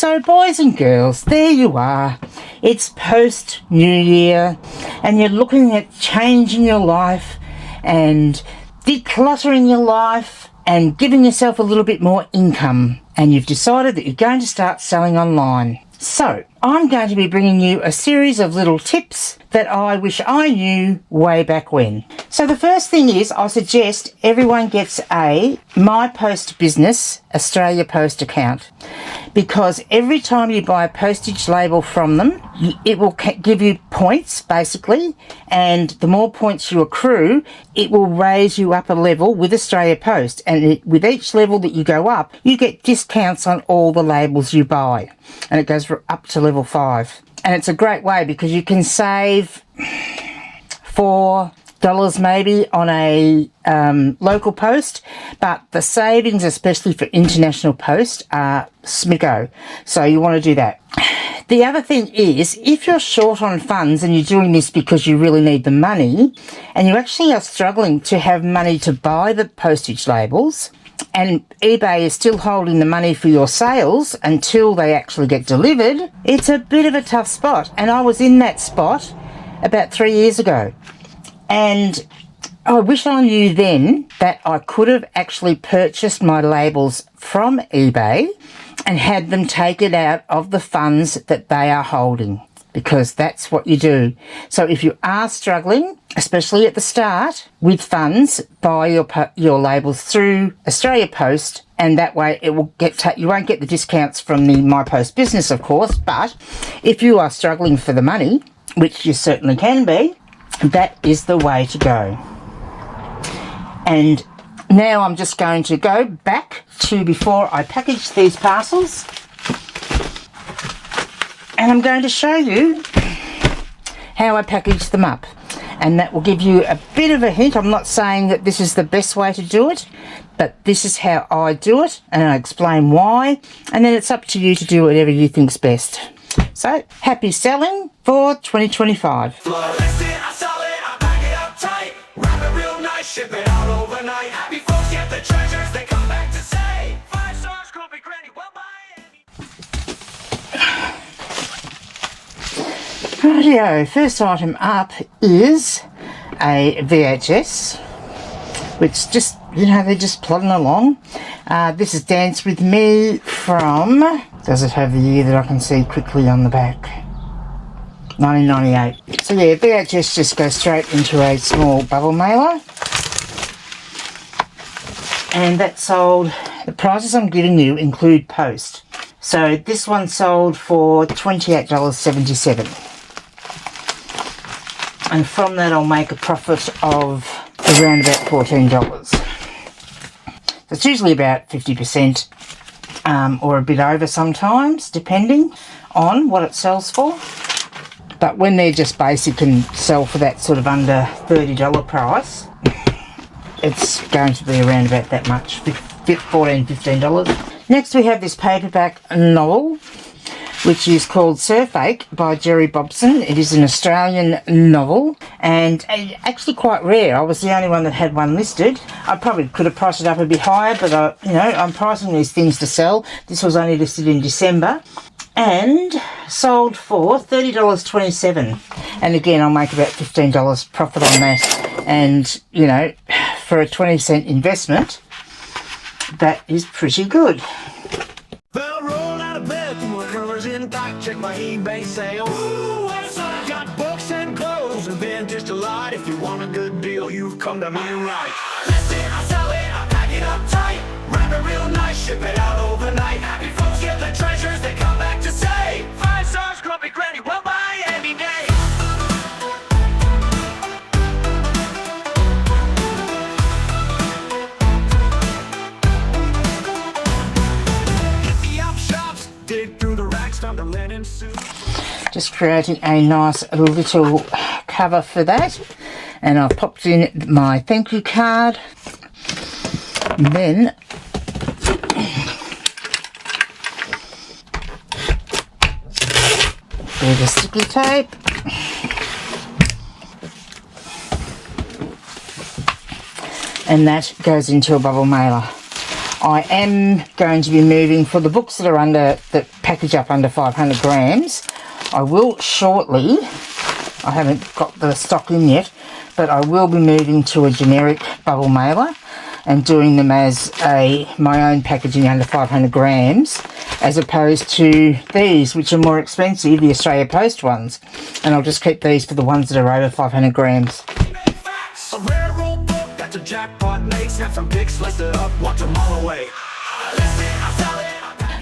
So boys and girls, there you are. It's post New Year and you're looking at changing your life and decluttering your life and giving yourself a little bit more income, and you've decided that you're going to start selling online. So I'm going to be bringing you a series of little tips that I wish I knew way back when. So the first thing is, I suggest everyone gets a My Post Business Australia Post account, because every time you buy a postage label from them, it will give you points basically, and the more points you accrue, it will raise you up a level with Australia Post, and with each level that you go up, you get discounts on all the labels you buy, and it goes up to level 5. And it's a great way because you can save $4 maybe on a local post, but the savings, especially for international post, are smicko. So you want to do that. The other thing is, if you're short on funds and you're doing this because you really need the money, and you actually are struggling to have money to buy the postage labels, and eBay is still holding the money for your sales until they actually get delivered, it's a bit of a tough spot. And I was in that spot about 3 years ago. And I wish I knew then that I could have actually purchased my labels from eBay and had them taken out of the funds that they are holding, because that's what you do. So if you are struggling, especially at the start, with funds, buy your labels through Australia Post, and that way it will you won't get the discounts from the My Post Business, of course, but if you are struggling for the money, which you certainly can be, that is the way to go. And now I'm just going to go back to before I package these parcels, and I'm going to show you how I package them up, and that will give you a bit of a hint. I'm not saying that this is the best way to do it, but this is how I do it, and I explain why, and then it's up to you to do whatever you think's best. So happy selling for 2025. Ship it out overnight. Happy folks get the treasures, they come back to say 5 stars, grumpy granny, well buy any. Rightio, first item up is a VHS, which just, you know, they're just plodding along. This is Dance With Me from, does it have the year that I can see quickly on the back? 1998. So yeah, VHS just goes straight into a small bubble mailer. And that sold, the prices I'm giving you include post. So this one sold for $28.77. And from that I'll make a profit of around about $14. So it's usually about 50%, or a bit over sometimes, depending on what it sells for. But when they're just basic and sell for that sort of under $30 price, it's going to be around about that much, $14, $15. Next we have this paperback novel, which is called Surfake by Jerry Bobson. It is an Australian novel, and actually quite rare. I was the only one that had one listed. I probably could have priced it up a bit higher, but you know, I'm pricing these things to sell. This was only listed in December, and sold for $30.27. And again, I'll make about $15 profit on that. And, you know, for a 20-cent investment, that is pretty good. Well, roll out of bed, whatever's in stock, check my eBay sale. Ooh, what's up? Got books and clothes and vintage to light. If you want a good deal, you've come to me right. List it, I sell it, I pack it up tight. Wrap it real nice, ship it out overnight. Happy folks get the treasures, they come back to say 5 stars, grumpy granny, well buy any day. Just creating a nice little cover for that, and I've popped in my thank you card, and then there's the sticky tape, and that goes into a bubble mailer. I am going to be moving for the books that package up under 500 grams. I will shortly, I haven't got the stock in yet, but I will be moving to a generic bubble mailer and doing them as my own packaging under 500 grams, as opposed to these, which are more expensive, the Australia Post ones. And I'll just keep these for the ones that are over 500 grams. A rare old book that's a jackpot makes. Have some pics, slice it up, watch them all away.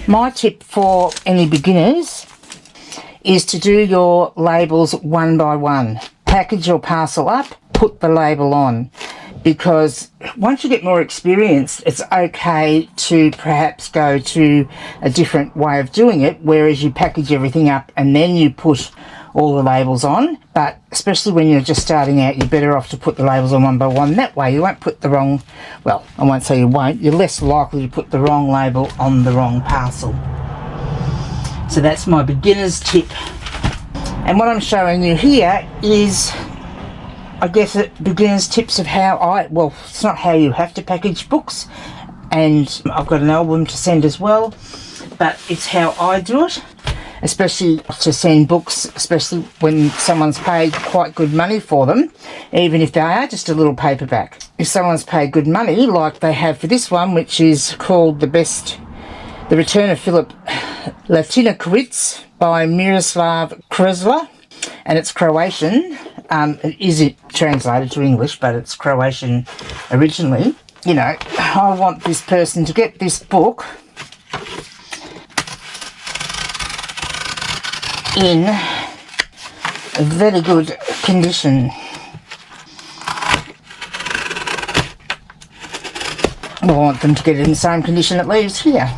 My tip for any beginners is to do your labels one by one. Package your parcel up, put the label on. Because once you get more experience, it's okay to perhaps go to a different way of doing it, whereas you package everything up and then you put all the labels on. But especially when you're just starting out, you're better off to put the labels on one by one. That way you won't put the wrong, well, I won't say you won't, you're less likely to put the wrong label on the wrong parcel. So that's my beginner's tip. And what I'm showing you here is, I guess, beginner's tips of how well, it's not how you have to package books, and I've got an album to send as well, but it's how I do it, especially to send books, especially when someone's paid quite good money for them, even if they are just a little paperback. If someone's paid good money, like they have for this one, which is called The Return of Philip Latinakowicz by Miroslav Kresla, and it's Croatian. It translated to English, but it's Croatian originally. You know, I want this person to get this book in a very good condition. I want them to get it in the same condition it leaves here,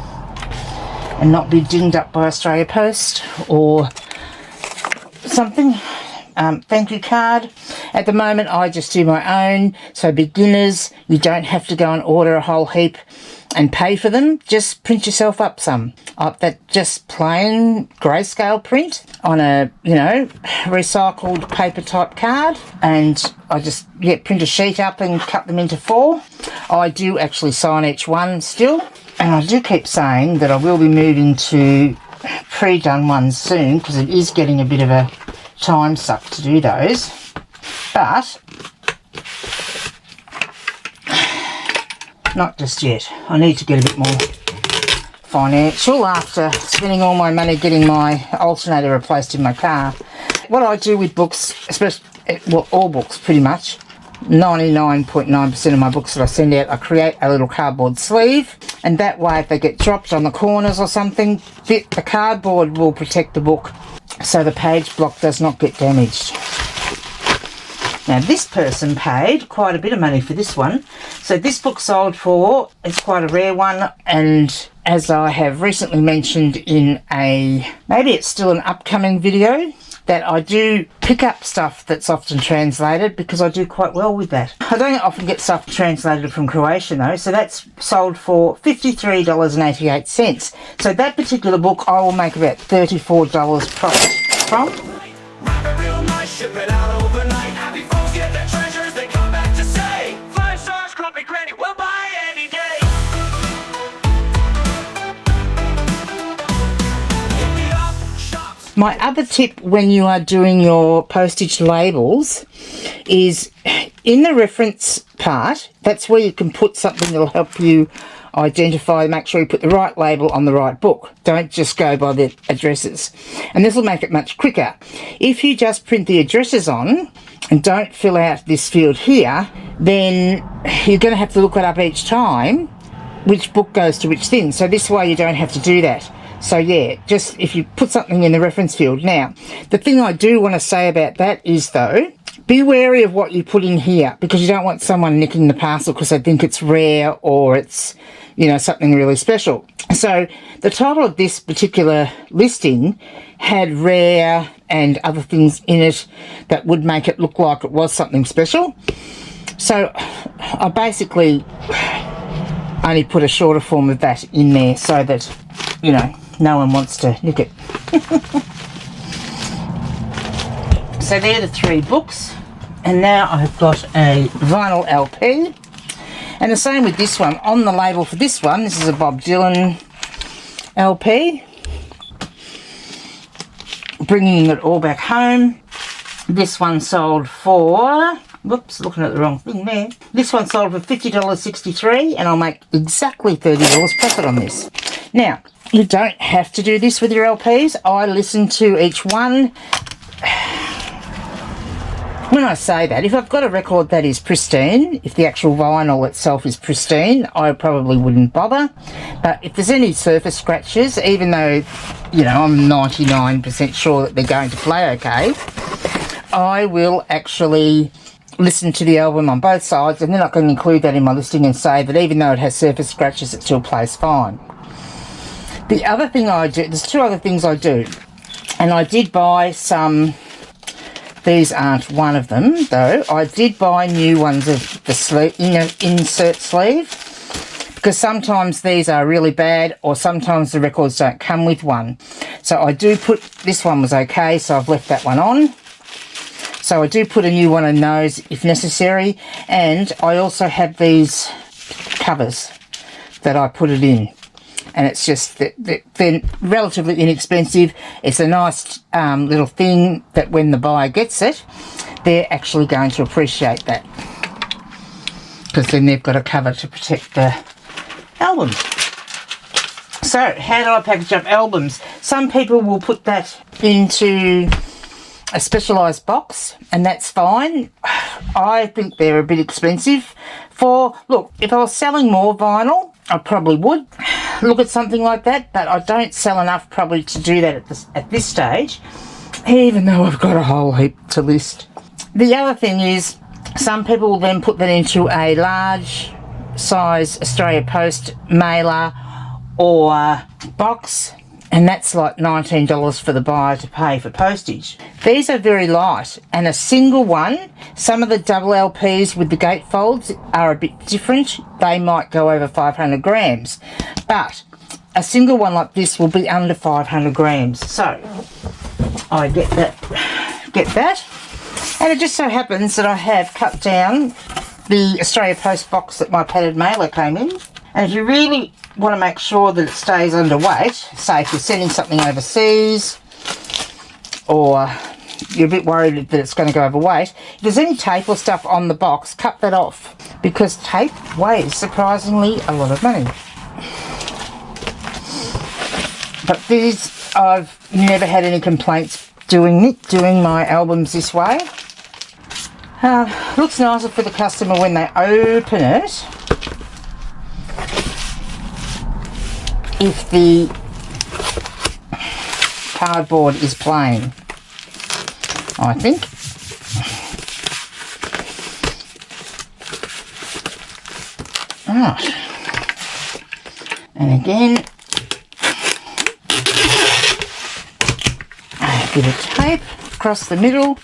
and not be dinged up by Australia Post or something. Thank you card. At the moment I just do my own, so beginners, you don't have to go and order a whole heap and pay for them. Just print yourself up some. That just plain grayscale print on a, you know, recycled paper type card, and I just print a sheet up and cut them into 4. I do actually sign each one still, and I do keep saying that I will be moving to pre-done ones soon, because it is getting a bit of a time suck to do those, but not just yet. I need to get a bit more financial after spending all my money getting my alternator replaced in my car. What I do with books, especially, well, all books pretty much, 99.9% of my books that I send out, I create a little cardboard sleeve, and that way if they get dropped on the corners or something, the cardboard will protect the book so the page block does not get damaged. Now this person paid quite a bit of money for this one. So this book sold for, it's quite a rare one, and as I have recently mentioned in maybe it's still an upcoming video, that I do pick up stuff that's often translated, because I do quite well with that. I don't often get stuff translated from Croatian though, so that's sold for $53.88. So that particular book I will make about $34 profit from. Wrap it real nice, ship it out overnight. Happy folks get their treasures, they come back to say 5 stars, crumpy granny, we'll buy any day. My other tip when you are doing your postage labels is in the reference part, that's where you can put something that will help you identify, make sure you put the right label on the right book. Don't just go by the addresses. And this will make it much quicker. If you just print the addresses on and don't fill out this field here, then you're going to have to look it up each time, which book goes to which thing. So this way you don't have to do that. So yeah, just if you put something in the reference field. Now, the thing I do want to say about that is though, be wary of what you put in here, because you don't want someone nicking the parcel because they think it's rare or it's, you know, something really special. So the title of this particular listing had rare and other things in it that would make it look like it was something special. So I basically only put a shorter form of that in there so that, you know, no one wants to nick it. So they're the 3 books, and now I've got a vinyl LP, And the same with this one. On the label for this one, this is a Bob Dylan LP. Bringing it all back home. This one sold for, whoops, looking at the wrong thing there. This one sold for $50.63, and I'll make exactly $30 profit on this. Now, you don't have to do this with your LPs. I listen to each one. When I say that, if I've got a record that is pristine, if the actual vinyl itself is pristine, I probably wouldn't bother. But if there's any surface scratches, even though, you know, I'm 99% sure that they're going to play okay, I will actually listen to the album on both sides, and then I can include that in my listing and say that even though it has surface scratches, it still plays fine. The other thing I do, there's two other things I do, and I did buy some. These aren't one of them, though. I did buy new ones of the sleeve, insert sleeve, because sometimes these are really bad, or sometimes the records don't come with one. So I do put, this one was okay, so I've left that one on. So I do put a new one in those if necessary, and I also have these covers that I put it in. And it's just that they're relatively inexpensive. It's a nice little thing that when the buyer gets it, they're actually going to appreciate that, because then they've got a cover to protect the albums. So how do I package up albums? Some people will put that into a specialised box, and that's fine. I think they're a bit expensive. Look, if I was selling more vinyl, I probably would look at something like that, but I don't sell enough probably to do that at this stage, even though I've got a whole heap to list. The other thing is, some people will then put that into a large size Australia Post mailer or box, and that's like $19 for the buyer to pay for postage. These are very light, and a single one, some of the double LPs with the gatefolds are a bit different. They might go over 500 grams, but a single one like this will be under 500 grams. So I get that. And it just so happens that I have cut down the Australia Post box that my padded mailer came in. And if you really want to make sure that it stays underweight, say if you're sending something overseas or you're a bit worried that it's going to go overweight, if there's any tape or stuff on the box, cut that off, because tape weighs surprisingly a lot of money. But these, I've never had any complaints doing my albums this way. Looks nicer for the customer when they open it, if the cardboard is plain, I think. Right. And again, a bit of tape across the middle.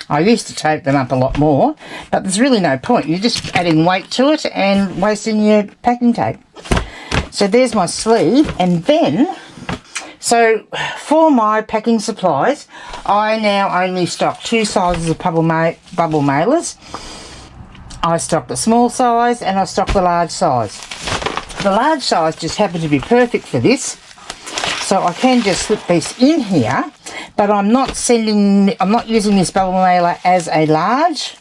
I used to tape them up a lot more, but there's really no point. You're just adding weight to it and wasting your packing tape. So there's my sleeve, and then, so for my packing supplies, I now only stock two sizes of bubble mailers. I stock the small size and I stock the large size. The large size just happened to be perfect for this, so I can just slip this in here, but I'm not using this bubble mailer as a large.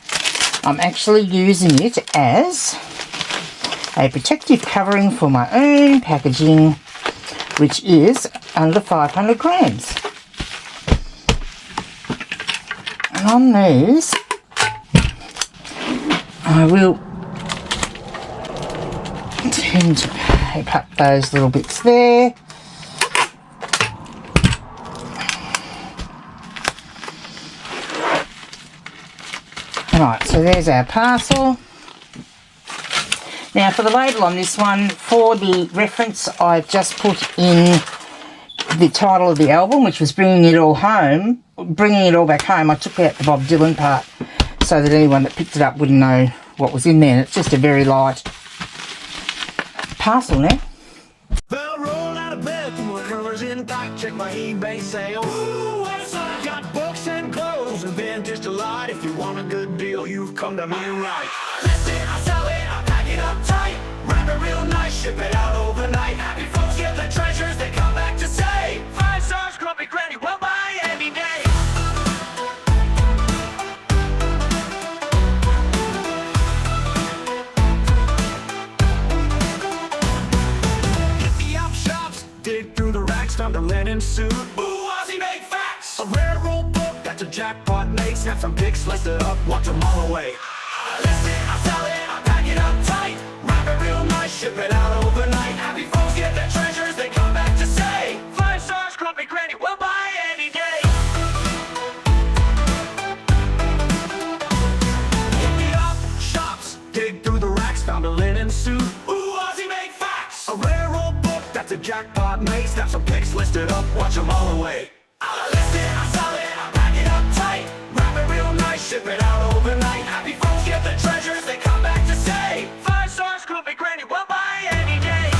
I'm actually using it as a protective covering for my own packaging, which is under 500 grams. And on these, I will tend to tape up those little bits there. Right, so there's our parcel. Now for the label on this one, for the reference, I've just put in the title of the album, which was Bringing It All Back Home. I took out the Bob Dylan part so that anyone that picked it up wouldn't know what was in there. And it's just a very light parcel now. Well, roll out of bed, whatever's in stock, check my eBay sale. Ooh, website got books and clothes and then just a lot. If you want a good deal, you've come to me right. up tight, wrap it real nice, ship it out overnight. Happy folks get the treasures, they come back to say 5 stars, grumpy granny, we'll buy any day. Hit the op shops, dig through the racks, found a linen suit. Ooh, Aussie make facts! A rare old book that's a jackpot mate. Snap some pics, list it up, watch them all away. I list it, I sell it, I pack it up tight, wrap it real nice, ship it out overnight. Happy folks get their treasures, they come back to say 5 stars, grumpy granny, we'll buy any day. Hit the op shops, dig through the racks, found a linen suit. Ooh, Aussie make facts! A rare old book that's a jackpot mate. Snap some pics, list it up, watch them all away. I list it, I sell it, I pack it up tight, wrap it real nice, ship it out overnight. Happy folks get the treasures, they come back to say 5 stars, grumpy granny, we'll buy any day.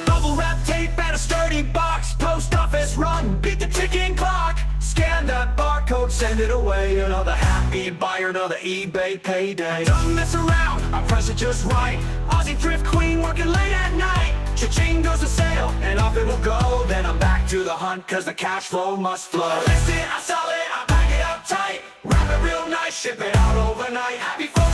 Bubble wrap tape and a sturdy box, post office run, beat the ticking clock. Scan that barcode, send it away. Another happy buyer, another eBay payday. Don't mess around, I press it just right. Aussie thrift queen working late at night. Cha-ching goes the sale, and off it will go. Then I'm back to the hunt, cause the cash flow must flow. I list it, I sell it, I pack it up tight, wrap it real nice, ship it out overnight. Happy folks